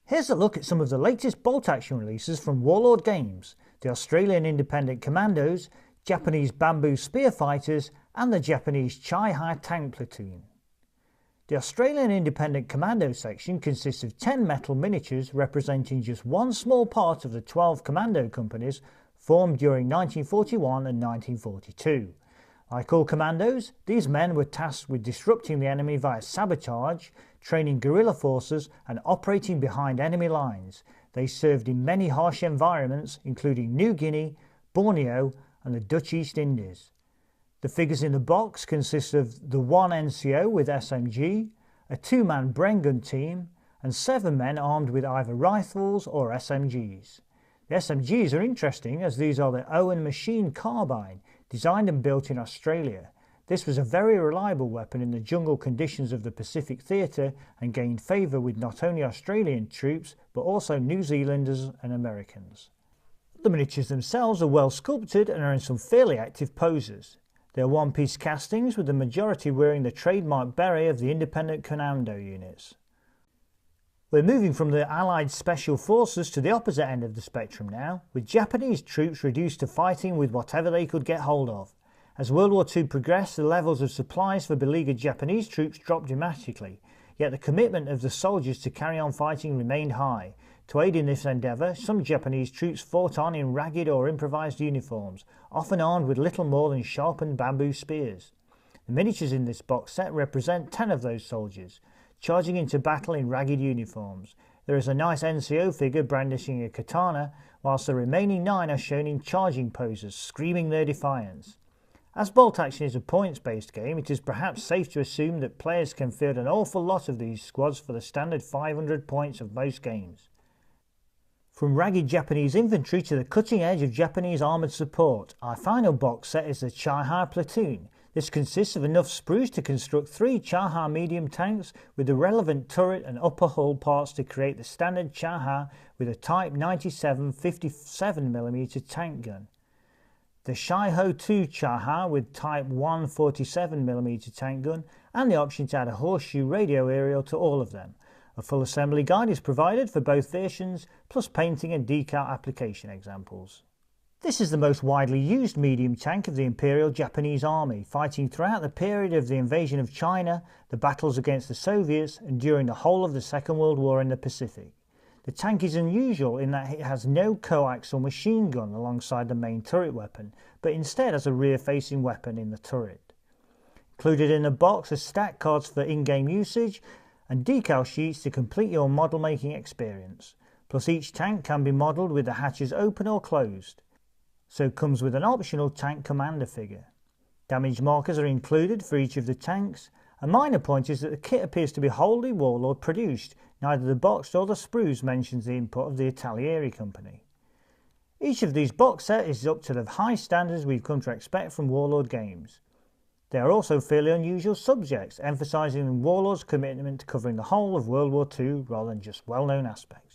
Here's a look at some of the latest bolt-action releases from Warlord games, the Australian Independent Commandos, Japanese Bamboo Spear Fighters and the Japanese Chai-Ha Tank Platoon. The Australian Independent Commando section consists of 10 metal miniatures representing just one small part of the 12 commando companies formed during 1941 and 1942. Like all commandos, these men were tasked with disrupting the enemy via sabotage, training guerrilla forces and operating behind enemy lines. They served in many harsh environments including New Guinea, Borneo and the Dutch East Indies. The figures in the box consist of the 1 NCO with SMG, a 2-man brain gun team and 7 men armed with either rifles or SMGs. The SMGs are interesting as these are the Owen machine carbine, designed and built in Australia. This was a very reliable weapon in the jungle conditions of the Pacific Theatre and gained favour with not only Australian troops but also New Zealanders and Americans. The miniatures themselves are well sculpted and are in some fairly active poses. They are one-piece castings with the majority wearing the trademark beret of the Independent Commando units. We're moving from the Allied Special Forces to the opposite end of the spectrum now, with Japanese troops reduced to fighting with whatever they could get hold of. As World War II progressed, the levels of supplies for beleaguered Japanese troops dropped dramatically, yet the commitment of the soldiers to carry on fighting remained high. To aid in this endeavour, some Japanese troops fought on in ragged or improvised uniforms, often armed with little more than sharpened bamboo spears. The miniatures in this box set represent 10 of those soldiers, charging into battle in ragged uniforms. There is a nice NCO figure brandishing a katana, whilst the remaining 9 are shown in charging poses, screaming their defiance. As bolt action is a points-based game, it is perhaps safe to assume that players can field an awful lot of these squads for the standard 500 points of most games. From ragged Japanese infantry to the cutting edge of Japanese armoured support, our final box set is the Chai-Ha Platoon. This consists of enough sprues to construct 3 Chai-Ha medium tanks with the relevant turret and upper hull parts to create the standard Chai-Ha with a Type 97 57mm tank gun. The Shai-Ho 2 Chai-Ha with Type 1 47mm tank gun and the option to add a horseshoe radio aerial to all of them. A full assembly guide is provided for both versions, plus painting and decal application examples. This is the most widely used medium tank of the Imperial Japanese Army, fighting throughout the period of the invasion of China, the battles against the Soviets and during the whole of the Second World War in the Pacific. The tank is unusual in that it has no coaxial machine gun alongside the main turret weapon, but instead has a rear-facing weapon in the turret. Included in the box are stat cards for in-game usage and decal sheets to complete your model making experience. Plus each tank can be modelled with the hatches open or closed, so comes with an optional tank commander figure. Damage markers are included for each of the tanks. A minor point is that the kit appears to be wholly Warlord produced. Neither the box nor the sprues mentions the input of the Italieri company. Each of these box sets is up to the high standards we've come to expect from Warlord games. They are also fairly unusual subjects, emphasising Warlord's commitment to covering the whole of World War II rather than just well-known aspects.